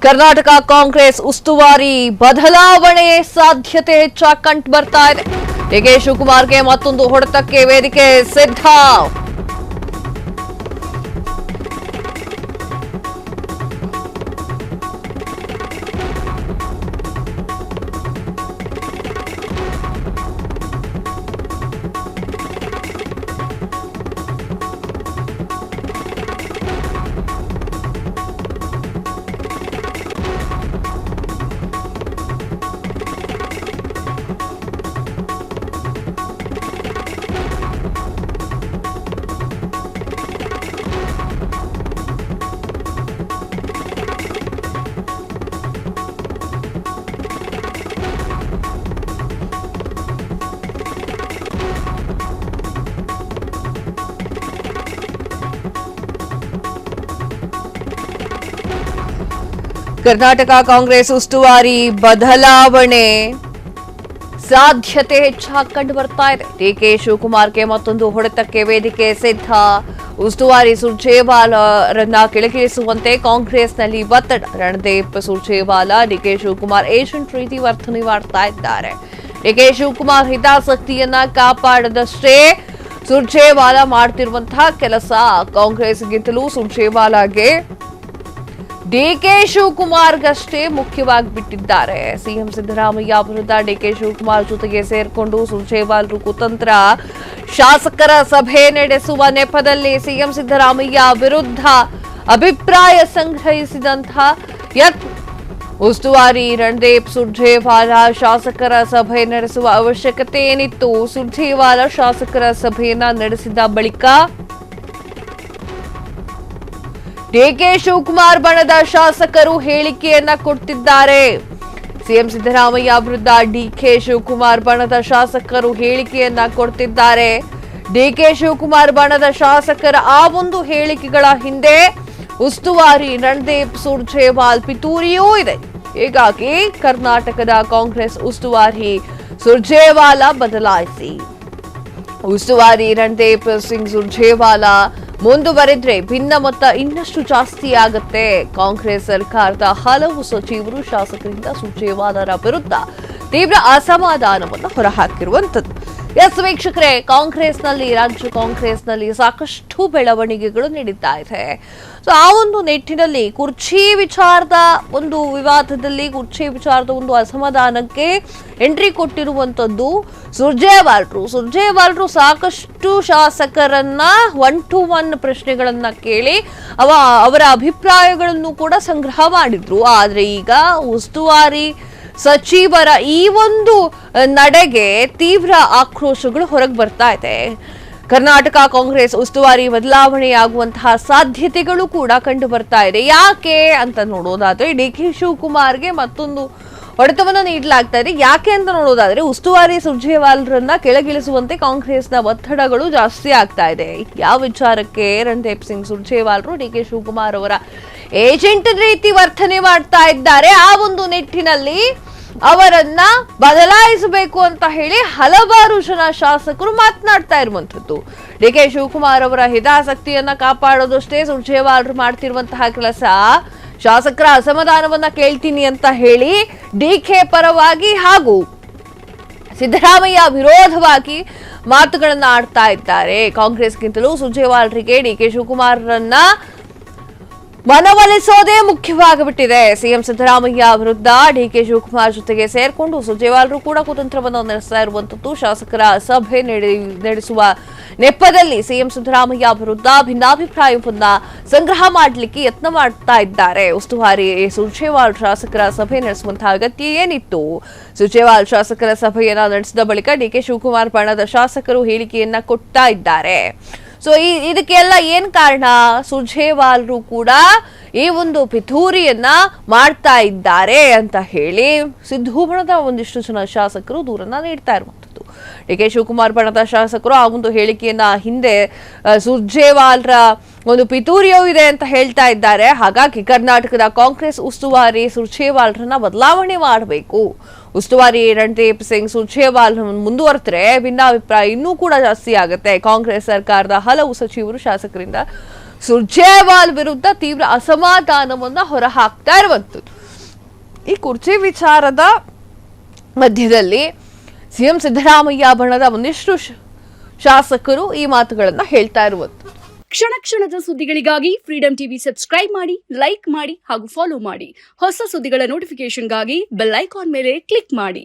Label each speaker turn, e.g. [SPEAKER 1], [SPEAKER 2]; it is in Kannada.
[SPEAKER 1] ಕರ್ನಾಟಕ ಕಾಂಗ್ರೆಸ್ ಉಸ್ತುವಾರಿ ಬದಲಾವಣೆ ಸಾಧ್ಯತೆ ಹೆಚ್ಚಾಗಿ ಕಂಡು ಬರ್ತಾ ಇದೆ. ಡಿಕೆ ಶಿವಕುಮಾರ್ಗೆ ಮತ್ತೊಂದು ಹೊಡೆತಕ್ಕೆ ವೇದಿಕೆ ಸಿದ್ಧ. ಕರ್ನಾಟಕ ಕಾಂಗ್ರೆಸ್ ಉಸ್ತುವಾರಿ ಬದಲಾವಣೆ ಸಾಧ್ಯತೆ ಹೆಚ್ಚಾಗಿ ಕಂಡು ಬರ್ತಾ ಇದೆ. ಡಿಕೆ ಶಿವಕುಮಾರ್ಗೆ ಮತ್ತೊಂದು ಹೊಡೆತಕ್ಕೆ ವೇದಿಕೆ ಸಿದ್ಧ. ಉಸ್ತುವಾರಿ ಸುರ್ಜೇವಾಲಾರನ್ನ ಕೆಳಗಿಳಿಸುವಂತೆ ಕಾಂಗ್ರೆಸ್ನಲ್ಲಿ ಒತ್ತಡ. ರಣದೀಪ್ ಸುರ್ಜೇವಾಲಾ ಡಿಕೆ ಶಿವಕುಮಾರ್ ಏಜೆಂಟ್ ರೀತಿ ವರ್ತನೆ ಮಾಡ್ತಾ ಇದ್ದಾರೆ. ಡಿಕೆ ಶಿವಕುಮಾರ್ ಹಿತಾಸಕ್ತಿಯನ್ನ ಕಾಪಾಡದಷ್ಟೇ ಸುರ್ಜೇವಾಲಾ ಮಾಡ್ತಿರುವಂತಹ ಕೆಲಸ. ಕಾಂಗ್ರೆಸ್ಗಿಂತಲೂ ಸುರ್ಜೇವಾಲಾಗೆ ಡಿಕೆ ಶಿವಕುಮಾರ್ಗಷ್ಟೇ ಮುಖ್ಯವಾಗಿ ಬಿಟ್ಟಿದ್ದಾರೆ. ಸಿಎಂ ಸಿದ್ದರಾಮಯ್ಯ ವಿರುದ್ಧ ಡಿಕೆ ಶಿವಕುಮಾರ್ ಜೊತೆಗೆ ಸೇರ್ಕೊಂಡು ಸುರ್ಜೇವಾಲರು ಕುತಂತ್ರ ಶಾಸಕರ ಸಭೆ ನಡೆಸುವ ನೆಪದಲ್ಲಿ ಸಿಎಂ ಸಿದ್ದರಾಮಯ್ಯ ವಿರುದ್ಧ ಅಭಿಪ್ರಾಯ ಸಂಗ್ರಹಿಸಿದಂತಹ ಉಸ್ತುವಾರಿ ರಣದೀಪ್ ಸುರ್ಜೇವಾಲಾ ಶಾಸಕರ ಸಭೆ ನಡೆಸುವ ಅವಶ್ಯಕತೆ ಏನಿತ್ತು? ಸುರ್ಜೇವಾಲಾ ಶಾಸಕರ ಸಭೆಯನ್ನ ನಡೆಸಿದ ಬಳಿಕ ಡಿಕೆ ಶಿವಕುಮಾರ್ ಬಣದ ಶಾಸಕರು ಹೇಳಿಕೆಯನ್ನ ಕೊಡ್ತಿದ್ದಾರೆ. ಸಿಎಂ ಸಿದ್ದರಾಮಯ್ಯ ವಿರುದ್ಧ ಡಿಕೆ ಶಿವಕುಮಾರ್ ಬಣದ ಶಾಸಕರು ಹೇಳಿಕೆಯನ್ನ ಕೊಡ್ತಿದ್ದಾರೆ. ಡಿಕೆ ಶಿವಕುಮಾರ್ ಬಣದ ಶಾಸಕರ ಆ ಒಂದು ಹೇಳಿಕೆಗಳ ಹಿಂದೆ ಉಸ್ತುವಾರಿ ರಣದೀಪ್ ಸುರ್ಜೇವಾಲಾ ಪಿತೂರಿಯೂ ಇದೆ. ಹೀಗಾಗಿ ಕರ್ನಾಟಕದ ಕಾಂಗ್ರೆಸ್ ಉಸ್ತುವಾರಿ ಸುರ್ಜೇವಾಲಾ ಬದಲಾಯಿಸಿ ಉಸ್ತುವಾರಿ ರಣದೀಪ್ ಸಿಂಗ್ ಸುರ್ಜೇವಾಲಾ ಮುಂದುವರೆದ್ರೆ ಭಿನ್ನಮತ ಇನ್ನಷ್ಟು ಜಾಸ್ತಿ ಆಗುತ್ತೆ. ಕಾಂಗ್ರೆಸ್ ಸರ್ಕಾರದ ಹಲವು ಸಚಿವರು ಶಾಸಕರಿಂದ ಸುರ್ಜೇವಾಲಾರ ವಿರುದ್ಧ ತೀವ್ರ ಅಸಮಾಧಾನವನ್ನು ಹೊರಹಾಕಿರುವಂತದ್ದು. ಎಸ್ ವೀಕ್ಷಕರೇ, ರಾಜ್ಯ ಕಾಂಗ್ರೆಸ್ನಲ್ಲಿ ಸಾಕಷ್ಟು ಬೆಳವಣಿಗೆಗಳು ನಡೀತಾ ಇದೆ. ಸೊ ಆ ಒಂದು ನಿಟ್ಟಿನಲ್ಲಿ ಕುರ್ಚಿ ವಿಚಾರದ ಒಂದು ವಿವಾದದಲ್ಲಿ ಕುರ್ಚಿ ವಿಚಾರದ ಒಂದು ಅಸಮಾಧಾನಕ್ಕೆ ಎಂಟ್ರಿ ಕೊಟ್ಟಿರುವಂತದ್ದು ಸುರ್ಜೇವಾಲರು ಸಾಕಷ್ಟು ಶಾಸಕರನ್ನ 1-to-1 ಪ್ರಶ್ನೆಗಳನ್ನ ಕೇಳಿ ಅವರ ಅಭಿಪ್ರಾಯಗಳನ್ನು ಕೂಡ ಸಂಗ್ರಹ ಮಾಡಿದ್ರು. ಆದ್ರೆ ಈಗ ಉಸ್ತುವಾರಿ ಸಚಿವರ ಈ ಒಂದು ನಡೆಗೆ ತೀವ್ರ ಆಕ್ರೋಶಗಳು ಹೊರಗೆ ಬರ್ತಾ ಇದೆ. ಕರ್ನಾಟಕ ಕಾಂಗ್ರೆಸ್ ಉಸ್ತುವಾರಿ ಬದಲಾವಣೆಯಾಗುವಂತಹ ಸಾಧ್ಯತೆಗಳು ಕೂಡ ಕಂಡು ಬರ್ತಾ ಇದೆ. ಯಾಕೆ ಅಂತ ನೋಡೋದಾದ್ರೆ ಡಿಕೆ ಶಿವಕುಮಾರ್ಗೆ ಮತ್ತೊಂದು ಹೊಡೆತವನ್ನು ನೀಡಲಾಗ್ತಾ ಇದೆ. ಯಾಕೆ ಅಂತ ನೋಡೋದಾದ್ರೆ ಉಸ್ತುವಾರಿ ಸುರ್ಜೇವಾಲಾರನ್ನ ಕೆಳಗಿಳಿಸುವಂತೆ ಕಾಂಗ್ರೆಸ್ನ ಒತ್ತಡಗಳು ಜಾಸ್ತಿ ಆಗ್ತಾ ಇದೆ. ಯಾವ ವಿಚಾರಕ್ಕೆ? ರಣದೀಪ್ ಸಿಂಗ್ ಸುರ್ಜೇವಾಲಾರು ಡಿಕೆ ಶಿವಕುಮಾರ್ ಅವರ ಏಜೆಂಟ್ ರೀತಿ ವರ್ತನೆ ಮಾಡ್ತಾ ಇದ್ದಾರೆ. ಆ ಒಂದು ನಿಟ್ಟಿನಲ್ಲಿ ಅವರನ್ನ ಬದಲಾಯಿಸಬೇಕು ಅಂತ ಹೇಳಿ ಹಲವಾರು ಜನ ಶಾಸಕರು ಮಾತನಾಡ್ತಾ ಇರುವಂತದ್ದು. ಡಿಕೆ ಶಿವಕುಮಾರ್ ಅವರ ಹಿತಾಸಕ್ತಿಯನ್ನ ಕಾಪಾಡೋದಷ್ಟೇ ಸುರ್ಜೇವಾಲಾರು ಮಾಡ್ತಿರುವಂತಹ ಕೆಲಸ. ಶಾಸಕರ ಅಸಮಾಧಾನವನ್ನ ಕೇಳ್ತೀನಿ ಅಂತ ಹೇಳಿ ಡಿಕೆ ಪರವಾಗಿ ಹಾಗೂ ಸಿದ್ದರಾಮಯ್ಯ ವಿರೋಧವಾಗಿ ಮಾತುಗಳನ್ನ ಆಡ್ತಾ ಇದ್ದಾರೆ. ಕಾಂಗ್ರೆಸ್ಗಿಂತಲೂ ಸುರ್ಜೇವಾಲಾರಿಗೆ ಡಿಕೆ ಶಿವಕುಮಾರ್ರನ್ನ ಮನವೊಲಿಸೋದೇ ಮುಖ್ಯವಾಗಿಬಿಟ್ಟಿದೆ. ಸಿಎಂ ಸಿದ್ದರಾಮಯ್ಯ ವಿರುದ್ಧ ಡಿಕೆ ಶಿವಕುಮಾರ್ ಜೊತೆಗೆ ಸೇರ್ಕೊಂಡು ಸುರ್ಜೇವಾಲಾರು ಕೂಡ ಕುತಂತ್ರವನ್ನು ನಡೆಸ್ತಾ ಇರುವಂತದ್ದು. ಶಾಸಕರ ಸಭೆ ನಡೆಸುವ ನೆಪದಲ್ಲಿ ಸಿಎಂ ಸಿದ್ದರಾಮಯ್ಯ ವಿರುದ್ಧ ಭಿನ್ನಾಭಿಪ್ರಾಯವನ್ನ ಸಂಗ್ರಹ ಮಾಡಲಿಕ್ಕೆ ಯತ್ನ ಮಾಡ್ತಾ ಇದ್ದಾರೆ. ಉಸ್ತುವಾರಿ ಸುರ್ಜೇವಾಲಾ ಶಾಸಕರ ಸಭೆ ನಡೆಸುವಂತಹ ಅಗತ್ಯ ಏನಿತ್ತು? ಸುರ್ಜೇವಾಲಾ ಶಾಸಕರ ಸಭೆಯನ್ನ ನಡೆಸಿದ ಬಳಿಕ ಡಿಕೆ ಶಿವಕುಮಾರ್ ಬಣದ ಶಾಸಕರು ಹೇಳಿಕೆಯನ್ನ ಕೊಡ್ತಾ ಇದ್ದಾರೆ. ಸೊ ಇದಕ್ಕೆಲ್ಲ ಏನ್ ಕಾರಣ? ಸುರ್ಜೇವಾಲಾರು ಕೂಡ ಈ ಒಂದು ಪಿತೂರಿಯನ್ನ ಮಾಡ್ತಾ ಇದ್ದಾರೆ ಅಂತ ಹೇಳಿ ಸಿದ್ದು ಬಣದ ಒಂದಿಷ್ಟು ಜನ ಶಾಸಕರು ದೂರನ್ನ ನೀಡ್ತಾ ಇರುವಂತದ್ದು. ಡಿಕೆ ಶಿವಕುಮಾರ್ ಬಣದ ಶಾಸಕರು ಆ ಒಂದು ಹೇಳಿಕೆಯನ್ನ ಹಿಂದೆ ಸುರ್ಜೇವಾಲಾರ ಒಂದು ಪಿತೂರಿಯೂ ಇದೆ ಅಂತ ಹೇಳ್ತಾ ಇದ್ದಾರೆ. ಹಾಗಾಗಿ ಕರ್ನಾಟಕದ ಕಾಂಗ್ರೆಸ್ ಉಸ್ತುವಾರಿ ಸುರ್ಜೇವಾಲಾರನ್ನ ಬದಲಾವಣೆ ಮಾಡಬೇಕು. ಉಸ್ತುವಾರಿ ರಣದೀಪ್ ಸಿಂಗ್ ಸುರ್ಜೇವಾಲಾ ಮುಂದುವರೆದ್ರೆ ಭಿನ್ನಾಭಿಪ್ರಾಯ ಇನ್ನೂ ಕೂಡ ಜಾಸ್ತಿ ಆಗುತ್ತೆ. ಕಾಂಗ್ರೆಸ್ ಸರ್ಕಾರದ ಹಲವು ಸಚಿವರು ಶಾಸಕರಿಂದ ಸುರ್ಜೇವಾಲ್ ವಿರುದ್ಧ ತೀವ್ರ ಅಸಮಾಧಾನವನ್ನ ಹೊರಹಾಕ್ತಾ ಇರುವಂಥದ್ದು. ಈ ಕುರ್ಚಿ ವಿಚಾರದ ಮಧ್ಯದಲ್ಲಿ ಸಿಎಂ ಸಿದ್ದರಾಮಯ್ಯ ಬಣದ ಒಂದಿಷ್ಟು ಶಾಸಕರು ಈ ಮಾತುಗಳನ್ನ ಹೇಳ್ತಾ ಇರುವಂಥದ್ದು.
[SPEAKER 2] ಕ್ಷಣ ಕ್ಷಣದ ಸುದ್ದಿಗಳಿಗಾಗಿ ಫ್ರೀಡಂ ಟಿವಿ ಸಬ್ಸ್ಕ್ರೈಬ್ ಮಾಡಿ, ಲೈಕ್ ಮಾಡಿ ಹಾಗೂ ಫಾಲೋ ಮಾಡಿ. ಹೊಸ ಸುದ್ದಿಗಳ ನೋಟಿಫಿಕೇಶನ್ಗಾಗಿ ಬೆಲ್ ಐಕಾನ್ ಮೇಲೆ ಕ್ಲಿಕ್ ಮಾಡಿ.